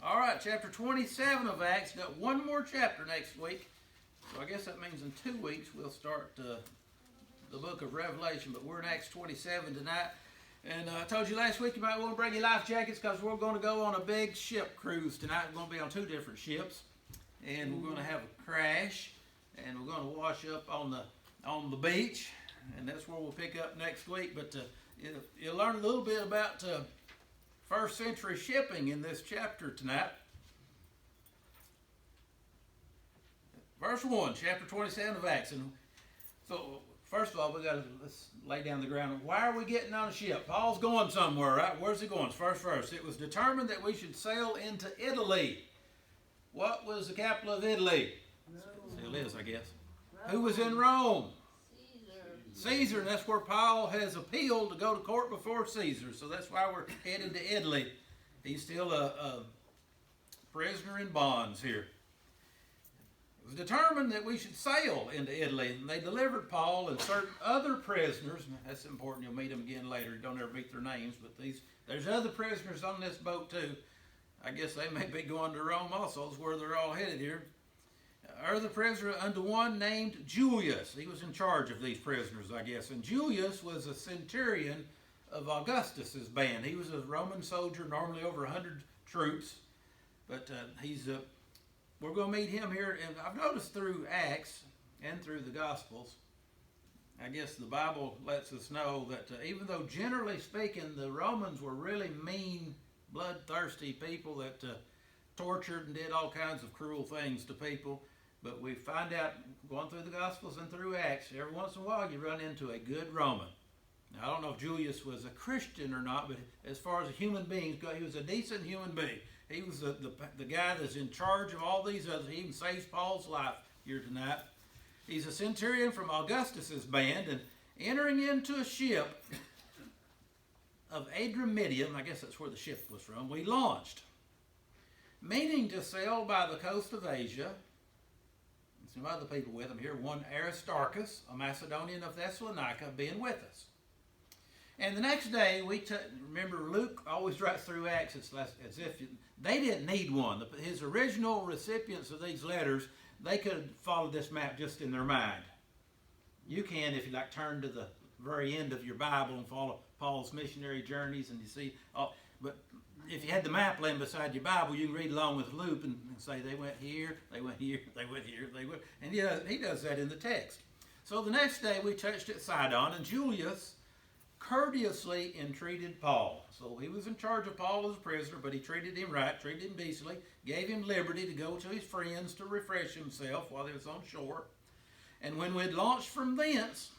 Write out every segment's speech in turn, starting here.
All right, chapter 27 of Acts. Got one more chapter next week. So I guess that means in 2 weeks we'll start the book of Revelation. But we're in Acts 27 tonight. And I told you last week you might want to bring your life jackets because we're going to go on a big ship cruise tonight. We're going to be on 2 different ships. And we're going to have a crash. And we're going to wash up on the beach. And that's where we'll pick up next week. But you'll learn a little bit about first century shipping in this chapter tonight. Verse 1, chapter 27 of Acts. And so, first of all, let's lay down the ground. Why are we getting on a ship? Paul's going somewhere, right? Where's he going? First verse. It was determined that we should sail into Italy. What was the capital of Italy? Rome. Still is, I guess. Rome. Who was in Rome? Caesar, and that's where Paul has appealed to go to court before Caesar. So that's why we're headed to Italy. He's still a prisoner in bonds here. It was determined that we should sail into Italy, and they delivered Paul and certain other prisoners. That's important. You'll meet them again later. You don't ever meet their names, but there's other prisoners on this boat too. I guess they may be going to Rome also. That's where they're all headed here. Other prisoner unto one named Julius. He was in charge of these prisoners, I guess. And Julius was a centurion of Augustus's band. He was a Roman soldier, normally over 100 troops. But we're going to meet him here. And I've noticed through Acts and through the Gospels, I guess the Bible lets us know that even though generally speaking the Romans were really mean, bloodthirsty people that tortured and did all kinds of cruel things to people, but we find out, going through the Gospels and through Acts, every once in a while you run into a good Roman. Now, I don't know if Julius was a Christian or not, but as far as a human being goes, he was a decent human being. He was the guy that's in charge of all these others. He even saves Paul's life here tonight. He's a centurion from Augustus's band, and entering into a ship of Adramyttium, I guess that's where the ship was from, we launched, meaning to sail by the coast of Asia. Some other people with him here. One Aristarchus, a Macedonian of Thessalonica, being with us. And the next day, remember Luke always writes through Acts as if they didn't need one. His original recipients of these letters, they could have followed this map just in their mind. You can, if you like, turn to the very end of your Bible and follow Paul's missionary journeys, and you see. But if you had the map laying beside your Bible, you can read along with Luke and say they went here, they went here, they went here, they went. And he does that in the text. So the next day we touched at Sidon, and Julius courteously entreated Paul. So he was in charge of Paul as a prisoner, but he treated him right, treated him decently, gave him liberty to go to his friends to refresh himself while he was on shore. And when we'd launched from thence,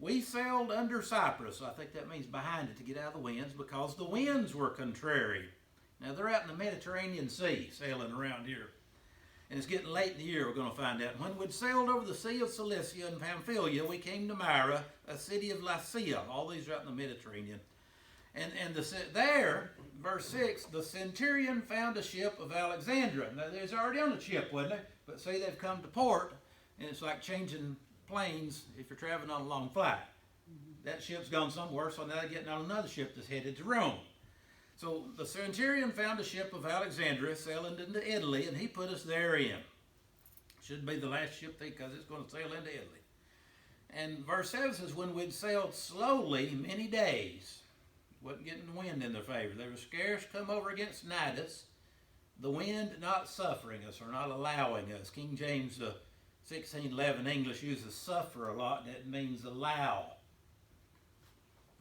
we sailed under Cyprus. I think that means behind it to get out of the winds, because the winds were contrary. Now they're out in the Mediterranean Sea sailing around here. And it's getting late in the year, we're going to find out. When we'd sailed over the Sea of Cilicia and Pamphylia, we came to Myra, a city of Lycia. All these are out in the Mediterranean. And there, verse 6, the Centurion found a ship of Alexandria. Now they was already on a ship, wasn't they? But see, they've come to port, and it's like changing planes if you're traveling on a long flight. That ship's gone somewhere, so now they're getting on another ship that's headed to Rome. So the Centurion found a ship of Alexandria sailing into Italy, and he put us therein. Should be the last ship because it's going to sail into Italy. And verse 7 says, when we'd sailed slowly many days, wasn't getting the wind in their favor. They were scarce come over against Nidus, the wind not suffering us or not allowing us. King James 1611 English uses suffer a lot, and it means allow.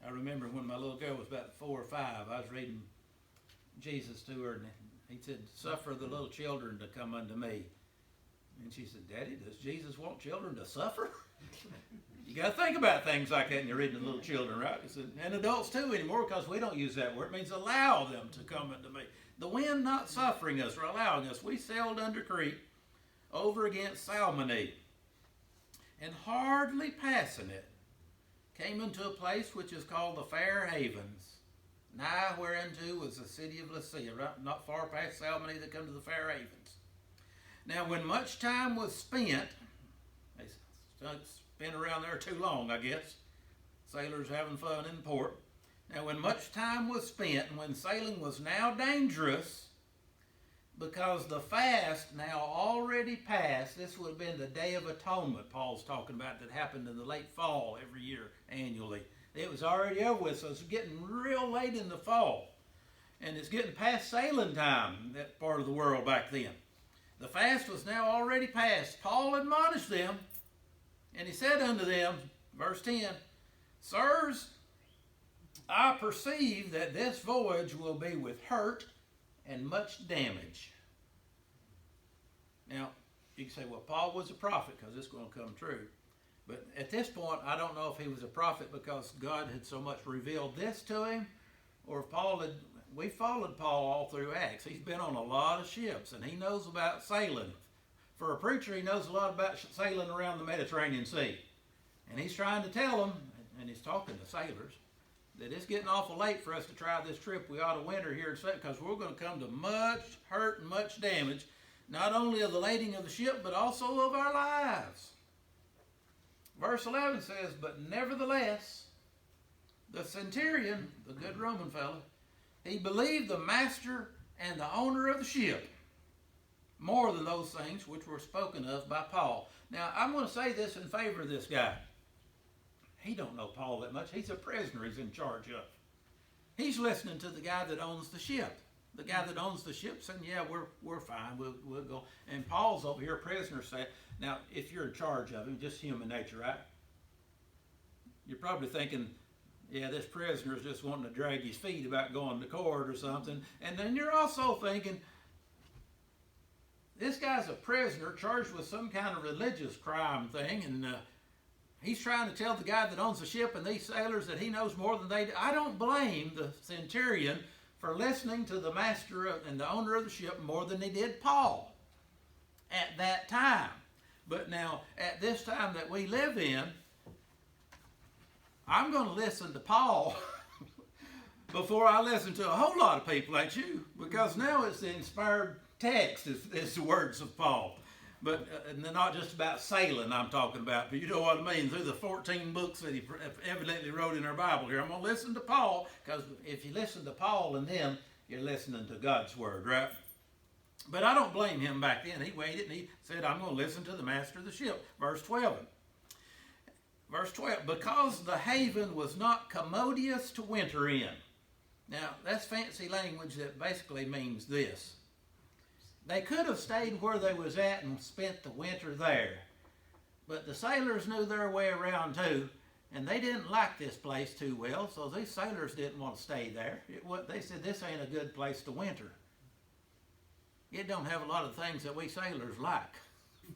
I remember when my little girl was about 4 or 5, I was reading Jesus to her, and he said, suffer the little children to come unto me. And she said, Daddy, does Jesus want children to suffer? You got to think about things like that when you're reading to little children, right? He said, and adults too anymore, because we don't use that word. It means allow them to come unto me. The wind not suffering us or allowing us. We sailed under Crete over against Salmone, and hardly passing it, came into a place which is called the Fair Havens, nigh whereunto was the city of Lycia, right, not far past Salmone, they come to the Fair Havens. Now when much time was spent, they spent around there too long, I guess, sailors having fun in the port. Now when much time was spent, and when sailing was now dangerous, because the fast now already passed. This would have been the Day of Atonement Paul's talking about, that happened in the late fall every year annually. It was already over with, so it's getting real late in the fall. And it's getting past sailing time, that part of the world back then. The fast was now already past. Paul admonished them, and he said unto them, verse 10, Sirs, I perceive that this voyage will be with hurt and much damage. Now, you can say, well, Paul was a prophet, because it's going to come true. But at this point, I don't know if he was a prophet because God had so much revealed this to him, or if we followed Paul all through Acts. He's been on a lot of ships, and he knows about sailing. For a preacher, he knows a lot about sailing around the Mediterranean Sea. And he's trying to tell them, and he's talking to sailors, that it's getting awful late for us to try this trip. We ought to winter here, because we're going to come to much hurt and much damage, not only of the lading of the ship, but also of our lives. Verse 11 says, But nevertheless, the Centurion, the good Roman fellow, he believed the master and the owner of the ship more than those things which were spoken of by Paul. Now, I'm going to say this in favor of this guy. He don't know Paul that much. He's a prisoner he's in charge of. He's listening to the guy that owns the ship. The guy that owns the ship saying, yeah, we're fine, we'll go. And Paul's over here, prisoner, saying, now, if you're in charge of him, just human nature, right? You're probably thinking, yeah, this prisoner is just wanting to drag his feet about going to court or something. And then you're also thinking, this guy's a prisoner charged with some kind of religious crime thing, and he's trying to tell the guy that owns the ship and these sailors that he knows more than they do. I don't blame the Centurion for listening to the master and the owner of the ship more than he did Paul at that time. But now, at this time that we live in, I'm going to listen to Paul before I listen to a whole lot of people like you, because now it's the inspired text, is the words of Paul. But not just about sailing I'm talking about, but you know what I mean, through the 14 books that he evidently wrote in our Bible here. I'm going to listen to Paul, because if you listen to Paul and them, you're listening to God's word, right? But I don't blame him back then. He waited and he said, I'm going to listen to the master of the ship. Verse 12. Verse 12, because the haven was not commodious to winter in. Now, that's fancy language that basically means this. They could have stayed where they was at and spent the winter there. But the sailors knew their way around too, and they didn't like this place too well, so these sailors didn't want to stay there. They said, this ain't a good place to winter. It don't have a lot of things that we sailors like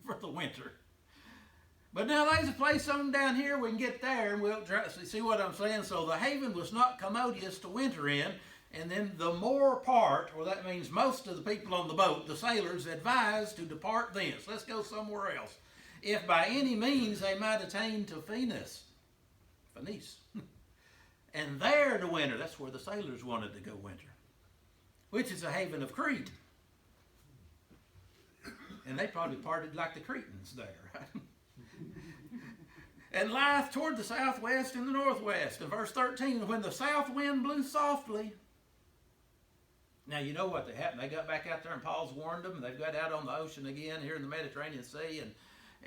for the winter. But now there's a place on down here, we can get there, and we'll try to see what I'm saying. So the haven was not commodious to winter in, and then the more part, or that means most of the people on the boat, the sailors, advised to depart thence. Let's go somewhere else. If by any means they might attain to Phoenice, and there to winter. That's where the sailors wanted to go winter, which is a haven of Crete. And they probably parted like the Cretans there, right? And lieth toward the southwest and the northwest. In verse 13, when the south wind blew softly. Now, you know what happened. They got back out there and Paul's warned them. They've got out on the ocean again here in the Mediterranean Sea.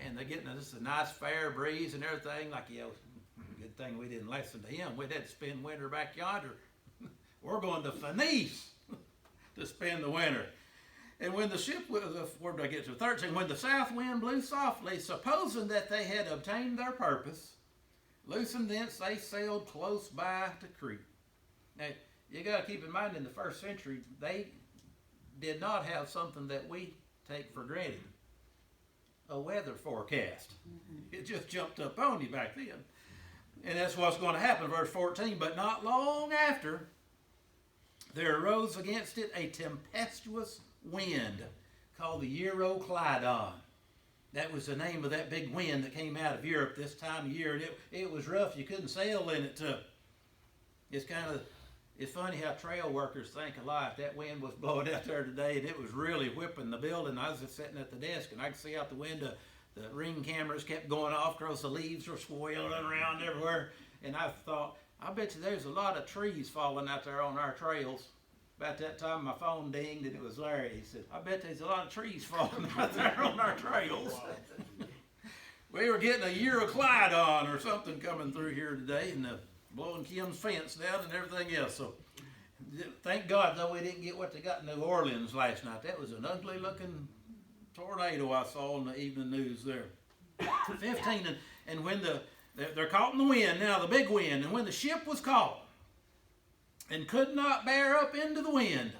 And they're getting this a nice fair breeze and everything. Like, good thing we didn't listen to him. We'd had to spend winter back yonder. We're going to Phoenice to spend the winter. And when the ship was, where did I get to? 13, when the south wind blew softly, supposing that they had obtained their purpose, loosened thence they sailed close by to Crete. Now, you got to keep in mind, in the first century, they did not have something that we take for granted, a weather forecast. It just jumped up on you back then. And that's what's going to happen, verse 14. But not long after, there arose against it a tempestuous wind called the Euroclydon. That was the name of that big wind that came out of Europe this time of year. And it was rough. You couldn't sail in it. It's funny how trail workers think alike. That wind was blowing out there today, and it was really whipping the building. I was just sitting at the desk, and I could see out the window the ring cameras kept going off because the leaves were swirling around everywhere. And I thought, I bet you there's a lot of trees falling out there on our trails. About that time, my phone dinged, and it was Larry. He said, I bet there's a lot of trees falling out there on our trails. We were getting a year of Clyde on or something coming through here today, and blowing Kim's fence down and everything else. So thank God, though, we didn't get what they got in New Orleans last night. That was an ugly-looking tornado I saw in the evening news there. 15, and when they're caught in the wind, now the big wind, and when the ship was caught and could not bear up into the wind,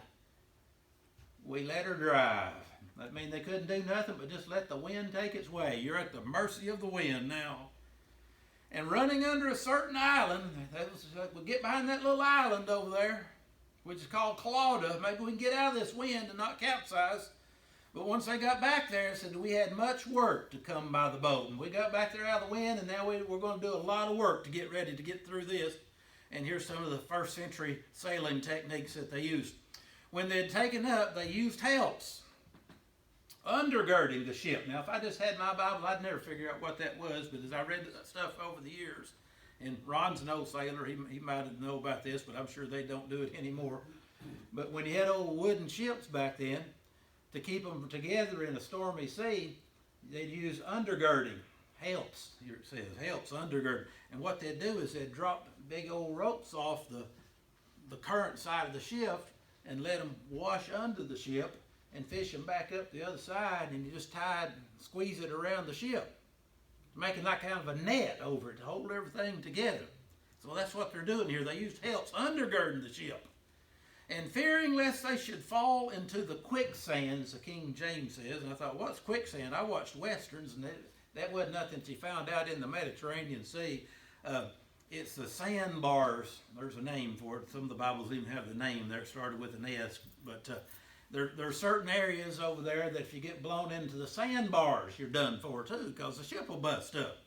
we let her drive. That means they couldn't do nothing but just let the wind take its way. You're at the mercy of the wind now. And running under a certain island, we'll get behind that little island over there, which is called Clauda. Maybe we can get out of this wind and not capsize. But once they got back there, it said we had much work to come by the boat. And we got back there out of the wind, and now we're going to do a lot of work to get ready to get through this. And here's some of the first century sailing techniques that they used. When they had taken up, they used helps, undergirding the ship. Now, if I just had my Bible, I'd never figure out what that was, but as I read that stuff over the years, and Ron's an old sailor, he might know about this, but I'm sure they don't do it anymore. But when you had old wooden ships back then, to keep them together in a stormy sea, they'd use undergirding, helps. Here it says, helps, undergird. And what they'd do is they'd drop big old ropes off the current side of the ship and let them wash under the ship and fish them back up the other side, and you just squeeze it around the ship, making like kind of a net over it to hold everything together. So that's what they're doing here. They used helps, undergirding the ship. And fearing lest they should fall into the quicksands, the King James says. And I thought, what's quicksand? I watched Westerns, and that wasn't nothing she found out in the Mediterranean Sea. It's the sandbars. There's a name for it. Some of the Bibles even have the name there. It started with an S. But there are certain areas over there that if you get blown into the sandbars, you're done for too, because the ship will bust up.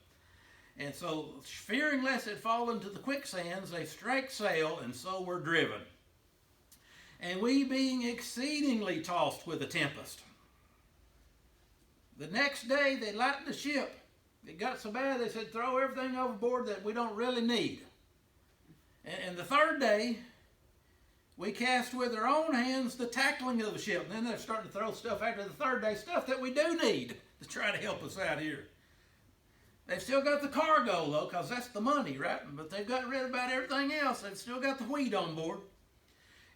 And so, fearing lest it fall into the quicksands, they strake sail, and so were driven. And we being exceedingly tossed with a tempest. The next day they lightened the ship. It got so bad they said throw everything overboard that we don't really need. And the third day we cast with our own hands the tackling of the ship. And then they're starting to throw stuff after the third day, stuff that we do need to try to help us out here. They've still got the cargo though, because that's the money, right? But they've got rid about everything else. They've still got the wheat on board.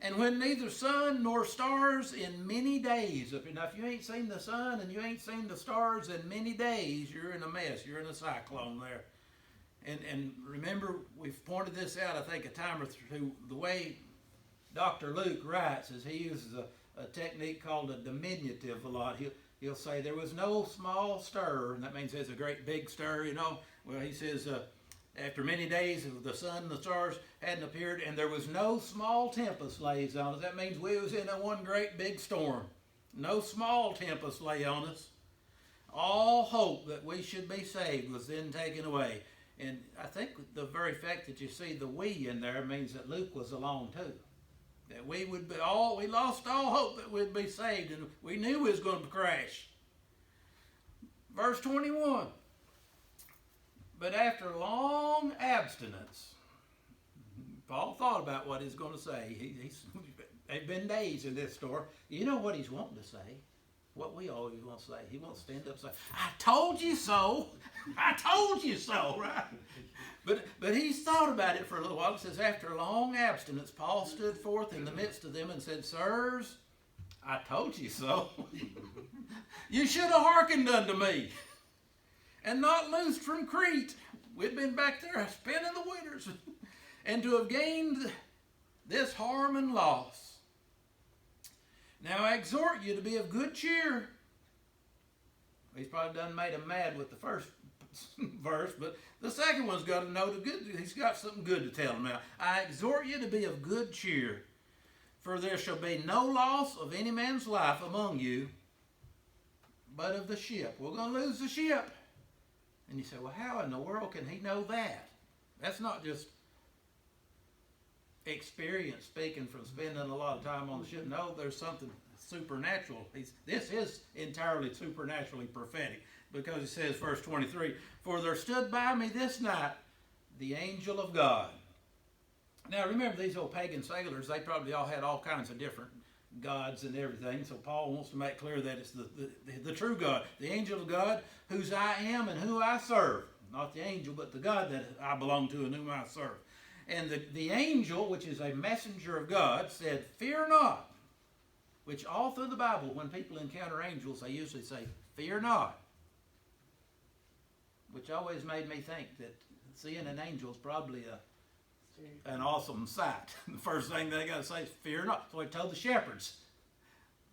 And when neither sun nor stars in many days, now if you ain't seen the sun and you ain't seen the stars in many days, you're in a mess. You're in a cyclone there. And remember, we've pointed this out, I think, a time or two. The way Dr. Luke writes is he uses a technique called a diminutive a lot. He'll say there was no small stir, and that means there's a great big stir, you know. Well, he says, after many days, the sun and the stars hadn't appeared, and there was no small tempest lays on us. That means we was in a one great big storm. No small tempest lay on us. All hope that we should be saved was then taken away. And I think the very fact that you see the we in there means that Luke was along too. That we lost all hope that we'd be saved, and we knew we was going to crash. Verse 21. But after long abstinence, Paul thought about what he's going to say. They've been days in this story. You know what he's wanting to say? What we always want to say. He wants to stand up and say, I told you so. I told you so, right? But he's thought about it for a little while. It says, after long abstinence, Paul stood forth in the midst of them and said, Sirs, I told you so. You should have hearkened unto me and not loosed from Crete. We'd been back there spending the winters, and to have gained this harm and loss. Now I exhort you to be of good cheer. He's probably done made him mad with the first verse, but the second one's got to know the good. He's got something good to tell him now. I exhort you to be of good cheer, for there shall be no loss of any man's life among you, but of the ship. We're going to lose the ship. And you say, well, how in the world can he know that? That's not just experience speaking from spending a lot of time on the ship. No, there's something supernatural. This is entirely supernaturally prophetic, because it says, verse 23, for there stood by me this night the angel of God, Now remember, these old pagan sailors, they probably all had all kinds of different gods and everything. So Paul wants to make clear that it's the true God, the angel of God, whose I am and who I serve. Not the angel, but the God that I belong to and whom I serve. And the angel, which is a messenger of God, said, "Fear not." Which all through the Bible, when people encounter angels, they usually say, "Fear not." Which always made me think that seeing an angel is probably an awesome sight. The first thing they got to say is, "Fear not." So he told the shepherds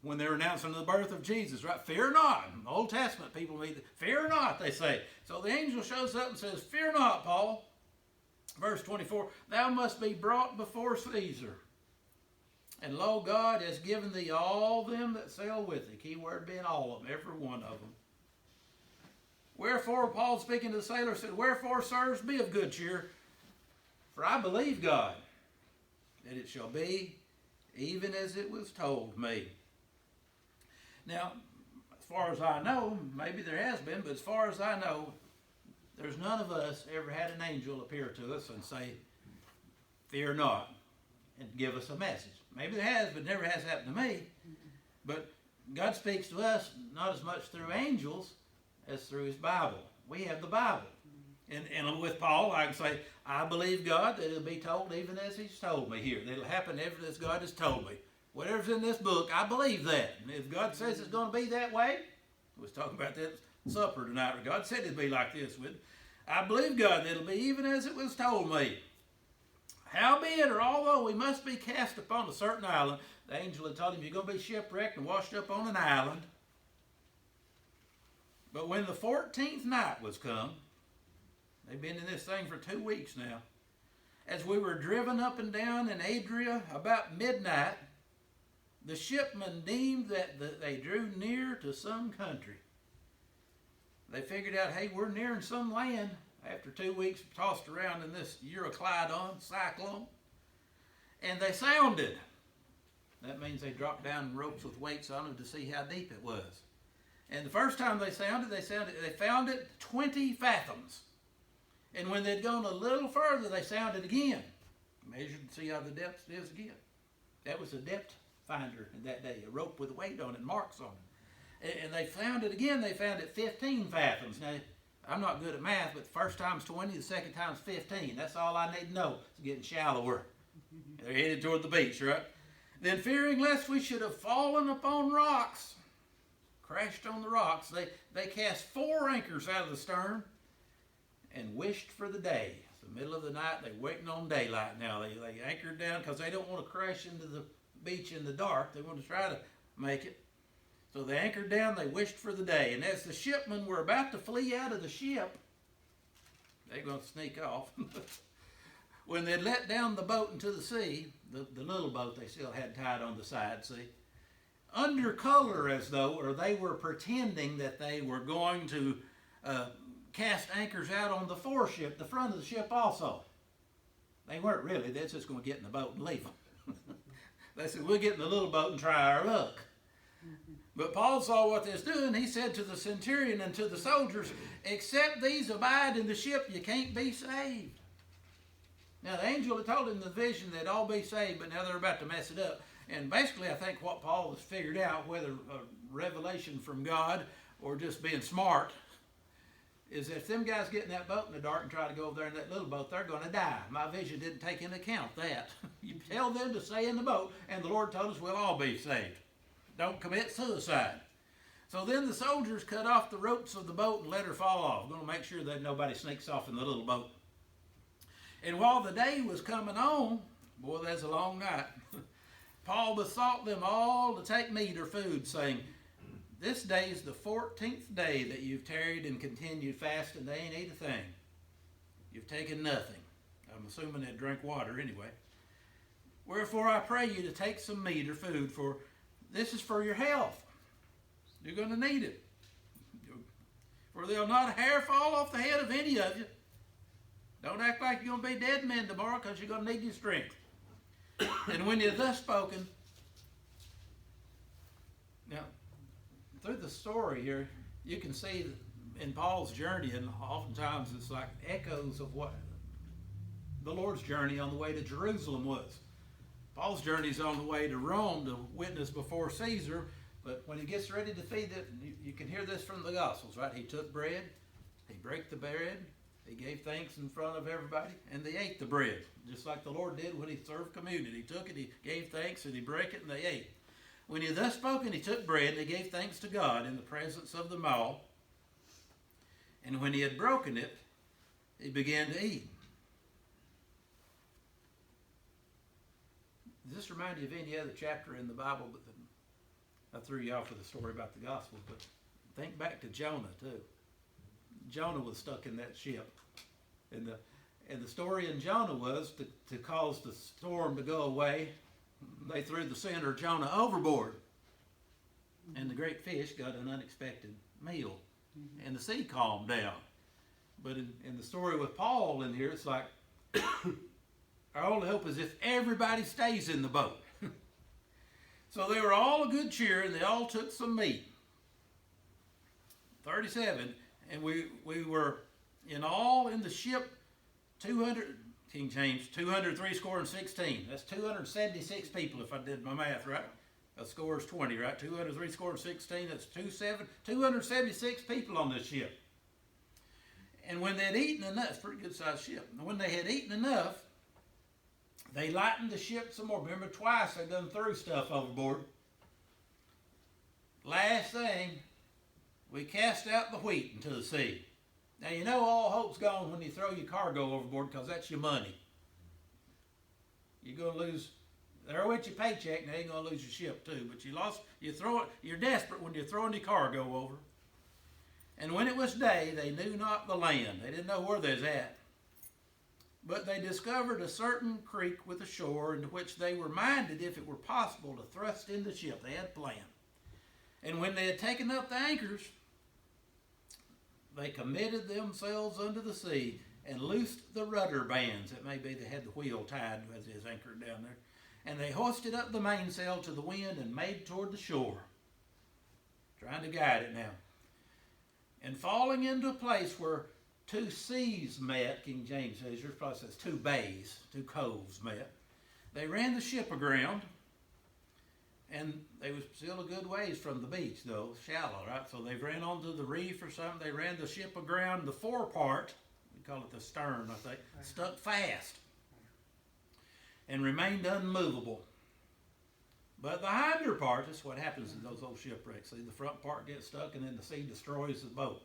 when they're announcing the birth of Jesus, right? "Fear not." In the Old Testament, people read, "Fear not," they say. So the angel shows up and says, "Fear not, Paul." Verse 24, "Thou must be brought before Caesar. And lo, God has given thee all them that sail with thee." Key word being all of them, every one of them. "Wherefore," Paul speaking to the sailor said, "Wherefore, sirs, be of good cheer. For I believe God, that it shall be even as it was told me." Now, as far as I know, maybe there has been, but as far as I know, there's none of us ever had an angel appear to us and say, "Fear not," and give us a message. Maybe there has, but it never has happened to me. But God speaks to us not as much through angels as through His Bible. We have the Bible. And with Paul, I can say, "I believe God that it'll be told even as He's told me here. That it'll happen ever as God has told me. Whatever's in this book, I believe that. And if God says it's going to be that way," we was talking about that supper tonight, where God said it'd be like this. I believe God that it'll be even as it was told me. "Howbeit, or although we must be cast upon a certain island," the angel had told him, "You're going to be shipwrecked and washed up on an island. But when the 14th night was come," they've been in this thing for 2 weeks now, "as we were driven up and down in Adria about midnight, the shipmen deemed that they drew near to some country." They figured out, hey, we're nearing some land after 2 weeks tossed around in this Euroclydon cyclone. And they sounded. That means they dropped down ropes with weights on them to see how deep it was. And the first time they found it 20 fathoms. And when they'd gone a little further, they sounded again. Measured to see how the depth is again. That was a depth finder in that day, a rope with a weight on it, marks on it. And they found it again. They found it 15 fathoms. Now, I'm not good at math, but the first time's 20, the second time's 15. That's all I need to know. It's getting shallower. They're headed toward the beach, right? "Then fearing lest we should have fallen upon rocks," crashed on the rocks, they cast 4 anchors out of the stern and wished for the day. It's the middle of the night. They're waiting on daylight now. They anchored down because they don't want to crash into the beach in the dark. They want to try to make it. So they anchored down, they wished for the day. And as the shipmen were about to flee out of the ship, they're going to sneak off. When they let down the boat into the sea, the little boat they still had tied on the side, see, under color as though, or they were pretending that they were going to cast anchors out on the foreship, the front of the ship also. They weren't really. They're just going to get in the boat and leave them. They said, "We'll get in the little boat and try our luck." But Paul saw what they was doing. He said to the centurion and to the soldiers, "Except these abide in the ship, you can't be saved." Now the angel had told him in the vision they'd all be saved, but now they're about to mess it up. And basically I think what Paul has figured out, whether a revelation from God or just being smart, is that if them guys get in that boat in the dark and try to go over there in that little boat, they're going to die. My vision didn't take into account that. You tell them to stay in the boat, and the Lord told us we'll all be saved. Don't commit suicide. So then the soldiers cut off the ropes of the boat and let her fall off. Going to make sure that nobody sneaks off in the little boat. And while the day was coming on, boy, that's a long night, Paul besought them all to take meat or food, saying, "This day is the 14th day that you've tarried and continued fasting. They ain't ate a thing. You've taken nothing." I'm assuming they drink water anyway. "Wherefore I pray you to take some meat or food, for this is for your health. You're going to need it. For there'll not a hair fall off the head of any of you. Don't act like you're going to be dead men tomorrow, because you're going to need your strength." And when you're thus spoken, now, through the story here, you can see in Paul's journey, and oftentimes it's like echoes of what the Lord's journey on the way to Jerusalem was. Paul's journey is on the way to Rome to witness before Caesar, but when he gets ready to feed it, you can hear this from the Gospels, right? He took bread, he broke the bread, he gave thanks in front of everybody, and they ate the bread, just like the Lord did when he served communion. He took it, he gave thanks, and he broke it, and they ate. When he had thus spoken, he took bread, and he gave thanks to God in the presence of them all. And when he had broken it, he began to eat. Does this remind you of any other chapter in the Bible? But I threw you off with a story about the Gospels, but think back to Jonah too. Jonah was stuck in that ship. And the story in Jonah was to cause the storm to go away, they threw the sinner Jonah overboard. And the great fish got an unexpected meal. And the sea calmed down. But in the story with Paul in here, it's like, our only hope is if everybody stays in the boat. So they were all a good cheer, and they all took some meat. 37, and we were in all in the ship 200, King James, 203 score and 16. That's 276 people if I did my math right. A score is 20, right? 203 score and 16, that's 276 people on this ship. And when they had eaten enough, it's a pretty good sized ship. And when they had eaten enough, they lightened the ship some more. Remember, twice they done threw stuff overboard. Last thing, we cast out the wheat into the sea. Now, you know all hope's gone when you throw your cargo overboard because that's your money. You're going to lose, they're with your paycheck, now you're going to lose your ship too. But you're desperate when you're throwing your cargo over. And when it was day, they knew not the land. They didn't know where they was at. But they discovered a certain creek with a shore into which they were minded, if it were possible, to thrust in the ship. They had a plan. And when they had taken up the anchors, they committed themselves unto the sea and loosed the rudder bands. It may be they had the wheel tied as it is anchored down there. And they hoisted up the mainsail to the wind and made toward the shore, trying to guide it now. And falling into a place where two seas met, King James says, yours probably says two bays, two coves met. They ran the ship aground, and they was still a good ways from the beach, though, shallow, right? So they ran onto the reef or something. They ran the ship aground. The forepart, we call it the stern, I think, stuck fast and remained unmovable. But the hinder part, that's what happens in those old shipwrecks. See, the front part gets stuck, and then the sea destroys the boat.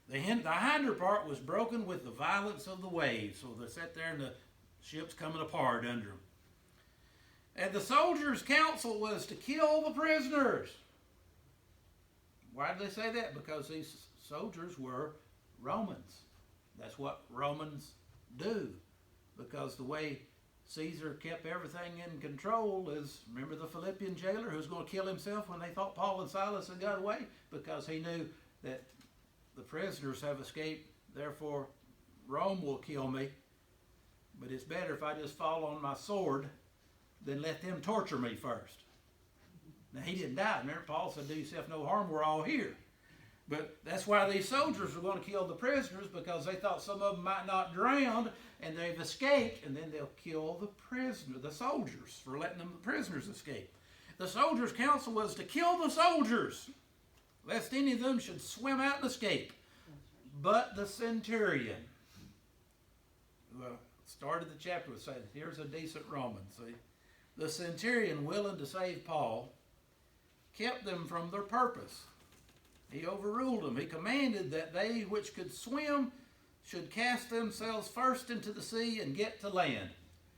The hinder part was broken with the violence of the waves. So they sat there, and the ship's coming apart under them. And the soldiers' counsel was to kill the prisoners. Why did they say that? Because these soldiers were Romans. That's what Romans do. Because the way Caesar kept everything in control is, remember the Philippian jailer who was going to kill himself when they thought Paul and Silas had got away? Because he knew that the prisoners have escaped, therefore Rome will kill me. But it's better if I just fall on my sword than let them torture me first. Now, he didn't die. Remember, Paul said, do yourself no harm, we're all here. But that's why these soldiers were going to kill the prisoners, because they thought some of them might not drown, and they've escaped, and then they'll kill the soldiers, for letting the prisoners escape. The soldiers' counsel was to kill the soldiers, lest any of them should swim out and escape. But the centurion, who started the chapter with saying, here's a decent Roman, see? The centurion, willing to save Paul, kept them from their purpose. He overruled them. He commanded that they which could swim should cast themselves first into the sea and get to land.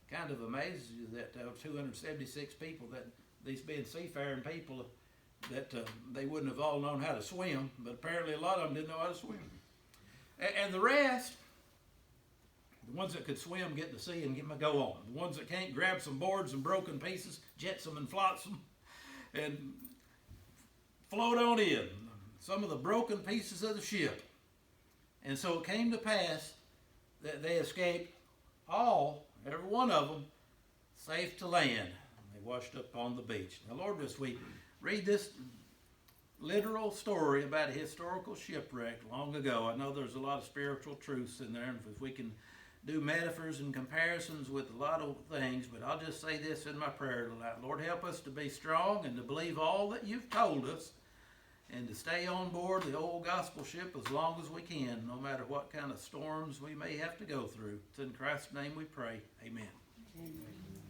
Kind of amazes you that 276 people, that these being seafaring people, that they wouldn't have all known how to swim, but apparently a lot of them didn't know how to swim. And the rest, the ones that could swim, get in the sea and go on. The ones that can't, grab some boards and broken pieces, jets them and floats them, and float on in. Some of the broken pieces of the ship. And so it came to pass that they escaped all, every one of them, safe to land. They washed up on the beach. Now, Lord, as we read this literal story about a historical shipwreck long ago, I know there's a lot of spiritual truths in there, and if we can do metaphors and comparisons with a lot of things, but I'll just say this in my prayer tonight. Lord, help us to be strong and to believe all that you've told us and to stay on board the old gospel ship as long as we can, no matter what kind of storms we may have to go through. It's in Christ's name we pray. Amen. Amen.